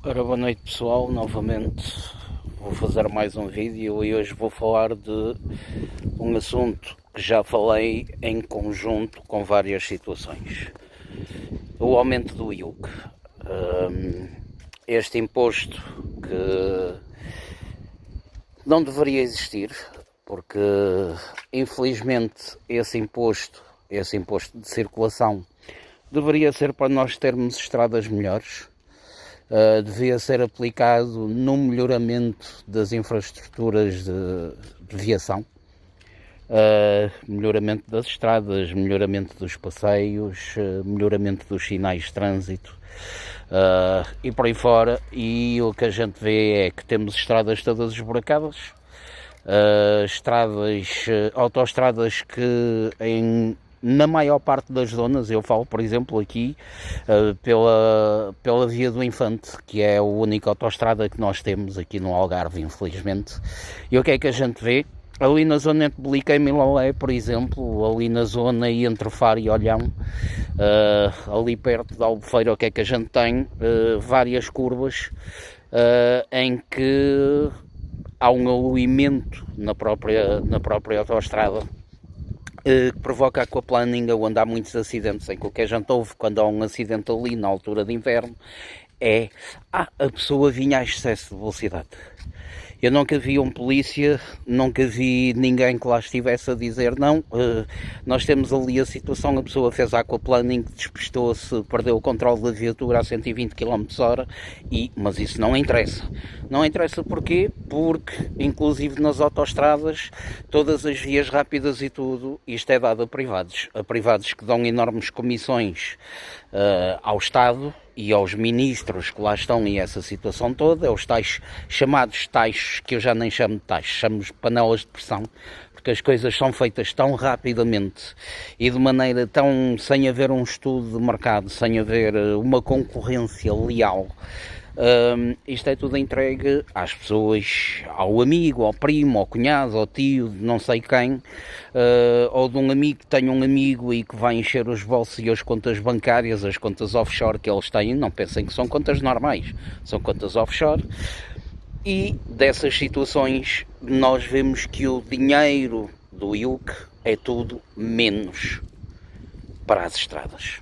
Ora, boa noite pessoal, novamente vou fazer mais um vídeo e hoje vou falar de um assunto que já falei em conjunto com várias situações. O aumento do IUC. Este imposto que não deveria existir, porque infelizmente esse imposto de circulação, deveria ser para nós termos estradas melhores. Devia ser aplicado no melhoramento das infraestruturas de viação, melhoramento das estradas, melhoramento dos passeios, melhoramento dos sinais de trânsito e por aí fora. E o que a gente vê é que temos estradas todas esburacadas, autoestradas que na maior parte das zonas, eu falo por exemplo aqui pela Via do Infante, que é a única autoestrada que nós temos aqui no Algarve, infelizmente. E o que é que a gente vê? Ali na zona entre Belica e Milalé, por exemplo, ali na zona entre Faro e Olhão, ali perto da Albufeira, o que é que a gente tem? Várias curvas em que há um aluimento na própria autoestrada, que provoca aquaplaning, onde há muitos acidentes, em que o que a gente ouve quando há um acidente ali na altura de inverno é a pessoa vinha a excesso de velocidade. Eu nunca vi um polícia, nunca vi ninguém que lá estivesse a dizer não, nós temos ali a situação, a pessoa fez aquaplaning, despistou-se, perdeu o controle da viatura a 120 km/h, mas isso não interessa. Não interessa porquê? Porque, inclusive nas autoestradas, todas as vias rápidas e tudo, isto é dado a privados que dão enormes comissões ao Estado e aos ministros que lá estão, e essa situação toda, é os tais chamados taxos, que eu já nem chamo de taxos, chamo de panelas de pressão, porque as coisas são feitas tão rapidamente e de maneira tão, sem haver um estudo de mercado, sem haver uma concorrência leal. Isto é tudo entregue às pessoas, ao amigo, ao primo, ao cunhado, ao tio, de não sei quem, ou de um amigo que tem um amigo e que vai encher os bolsos e as contas bancárias, as contas offshore que eles têm. Não pensem que são contas normais, são contas offshore. E dessas situações nós vemos que o dinheiro do IUC é tudo menos para as estradas.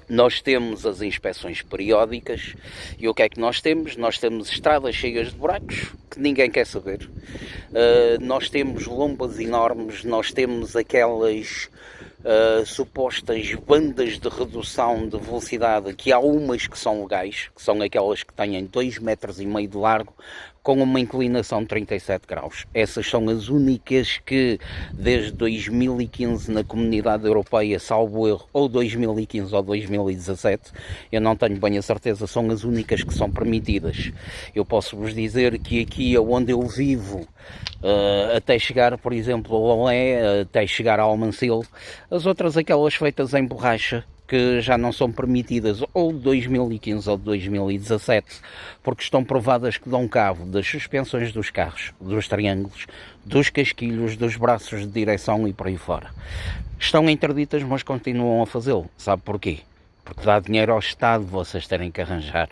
Nós temos as inspeções periódicas e o que é que nós temos? Nós temos estradas cheias de buracos que ninguém quer saber. Nós temos lombas enormes, nós temos aquelas supostas bandas de redução de velocidade, que há umas que são legais, que são aquelas que têm 2,5 metros de largo, com uma inclinação de 37 graus. Essas são as únicas que, desde 2015 na Comunidade Europeia, salvo erro, ou 2015 ou 2017, eu não tenho bem a certeza, são as únicas que são permitidas. Eu posso vos dizer que aqui onde eu vivo, até chegar, por exemplo, a Lolé, até chegar a Almancil, as outras, aquelas feitas em borracha, que já não são permitidas, ou de 2015 ou de 2017, porque estão provadas que dão cabo das suspensões dos carros, dos triângulos, dos casquilhos, dos braços de direção e por aí fora. Estão interditas, mas continuam a fazê-lo. Sabe porquê? Porque dá dinheiro ao Estado vocês terem que arranjar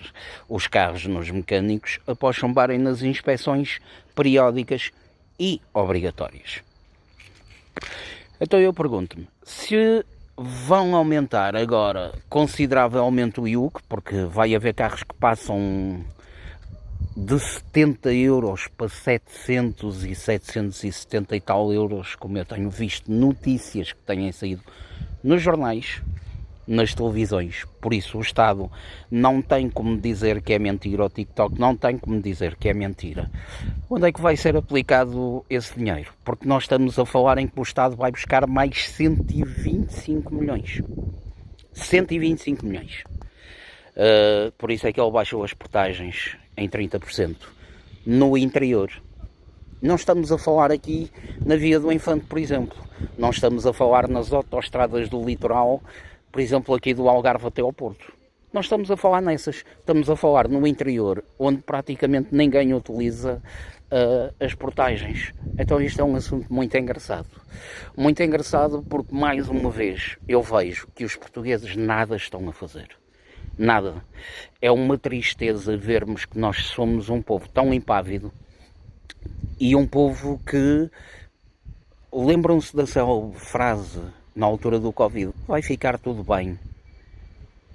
os carros nos mecânicos após chumbarem nas inspeções periódicas e obrigatórias. Então eu pergunto-me, se vão aumentar agora consideravelmente o IUC, porque vai haver carros que passam de 70 euros para 700 e 770 e tal euros, como eu tenho visto notícias que têm saído nos jornais, nas televisões. Por isso o Estado não tem como dizer que é mentira, o TikTok não tem como dizer que é mentira. Onde é que vai ser aplicado esse dinheiro? Porque nós estamos a falar em que o Estado vai buscar mais 125 milhões. 125 milhões. Por isso é que ele baixou as portagens em 30%. No interior. Não estamos a falar aqui na Via do Infante, por exemplo. Não estamos a falar nas autoestradas do litoral, por exemplo, aqui do Algarve até ao Porto. Não estamos a falar nessas. Estamos a falar no interior, onde praticamente ninguém utiliza as portagens. Então isto é um assunto muito engraçado. Muito engraçado porque, mais uma vez, eu vejo que os portugueses nada estão a fazer. Nada. É uma tristeza vermos que nós somos um povo tão impávido e um povo que, lembram-se da célebre frase na altura do Covid, vai ficar tudo bem.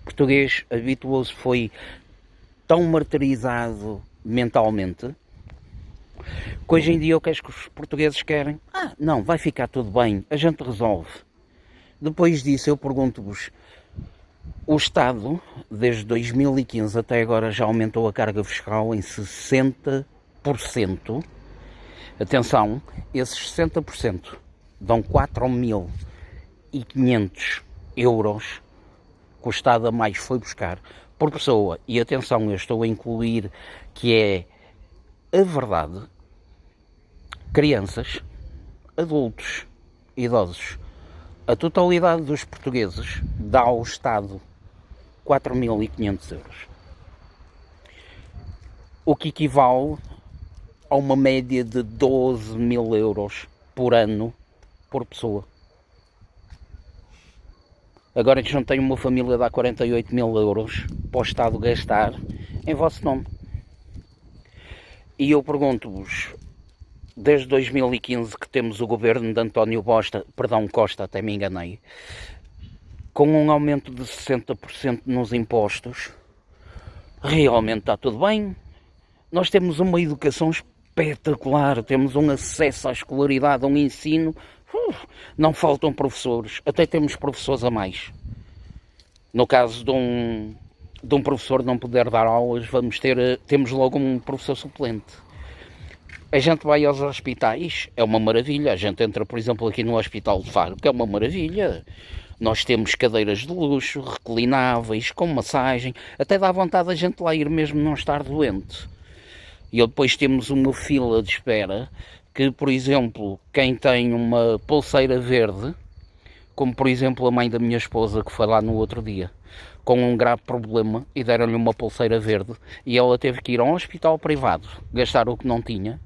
O português habituou-se, foi tão martirizado mentalmente, que hoje em dia o que é que os portugueses querem? Não, vai ficar tudo bem, a gente resolve. Depois disso eu pergunto-vos, o Estado, desde 2015 até agora, já aumentou a carga fiscal em 60%. Atenção, esses 60% dão 4.500 euros que o Estado a mais foi buscar por pessoa. E atenção, eu estou a incluir que é a verdade, crianças, adultos, idosos. A totalidade dos portugueses dá ao Estado 4.500 euros. O que equivale a uma média de 12.000 euros por ano por pessoa. Agora que juntei uma família dá 48.000 euros para o Estado gastar em vosso nome. E eu pergunto-vos, desde 2015 que temos o governo de António Costa, até me enganei, com um aumento de 60% nos impostos, realmente está tudo bem. Nós temos uma educação espetacular, temos um acesso à escolaridade, um ensino, não faltam professores, até temos professores a mais. No caso de um professor não poder dar aulas, temos logo um professor suplente. A gente vai aos hospitais, é uma maravilha. A gente entra, por exemplo, aqui no Hospital de Faro, que é uma maravilha. Nós temos cadeiras de luxo, reclináveis, com massagem. Até dá vontade a gente lá ir mesmo não estar doente. E depois temos uma fila de espera que, por exemplo, quem tem uma pulseira verde, como por exemplo a mãe da minha esposa que foi lá no outro dia, com um grave problema e deram-lhe uma pulseira verde e ela teve que ir a um hospital privado, gastar o que não tinha,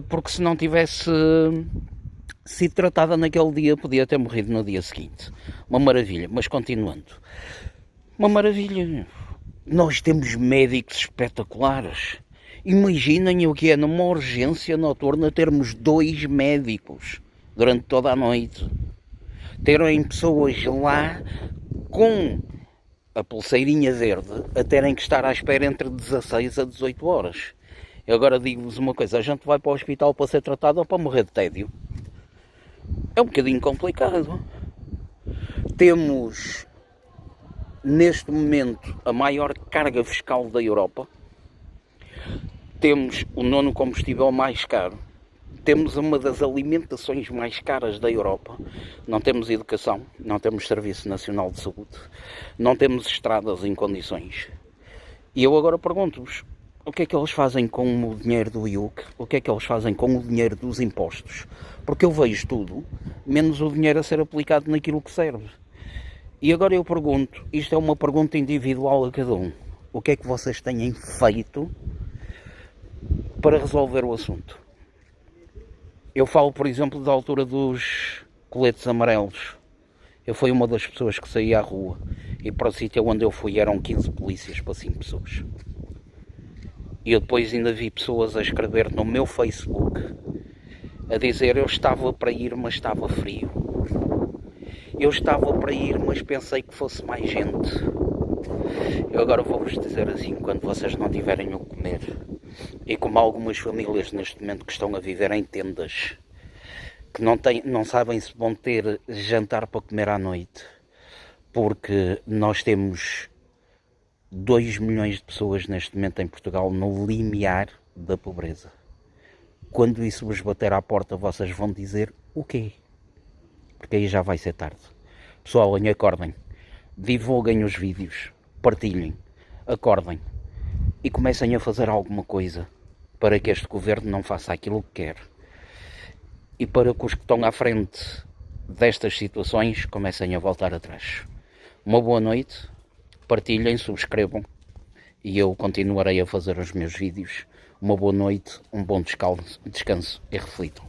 porque se não tivesse sido tratada naquele dia podia ter morrido no dia seguinte. Uma maravilha, mas continuando. Uma maravilha. Nós temos médicos espetaculares. Imaginem o que é numa urgência noturna termos 2 médicos durante toda a noite. Terem pessoas lá com a pulseirinha verde a terem que estar à espera entre 16 a 18 horas. Eu agora digo-vos uma coisa, a gente vai para o hospital para ser tratado ou para morrer de tédio? É um bocadinho complicado. Temos, neste momento, a maior carga fiscal da Europa. Temos o 9º combustível mais caro. Temos uma das alimentações mais caras da Europa. Não temos educação, não temos Serviço Nacional de Saúde, não temos estradas em condições. E eu agora pergunto-vos, o que é que eles fazem com o dinheiro do IUC? O que é que eles fazem com o dinheiro dos impostos? Porque eu vejo tudo, menos o dinheiro a ser aplicado naquilo que serve. E agora eu pergunto, isto é uma pergunta individual a cada um, o que é que vocês têm feito para resolver o assunto? Eu falo, por exemplo, da altura dos coletes amarelos. Eu fui uma das pessoas que saí à rua e para o sítio onde eu fui eram 15 polícias para 5 pessoas. E eu depois ainda vi pessoas a escrever no meu Facebook a dizer: eu estava para ir, mas estava frio. Eu estava para ir, mas pensei que fosse mais gente. Eu agora vou-vos dizer assim, quando vocês não tiverem o que comer, e como algumas famílias neste momento que estão a viver em tendas, que não sabem se vão ter jantar para comer à noite, porque nós temos 2 milhões de pessoas neste momento em Portugal no limiar da pobreza. Quando isso vos bater à porta, vocês vão dizer o quê? Porque aí já vai ser tarde. Pessoal, acordem, divulguem os vídeos, partilhem, acordem e comecem a fazer alguma coisa para que este governo não faça aquilo que quer e para que os que estão à frente destas situações comecem a voltar atrás. Uma boa noite, partilhem, subscrevam e eu continuarei a fazer os meus vídeos. Uma boa noite, um bom descanso e reflitam.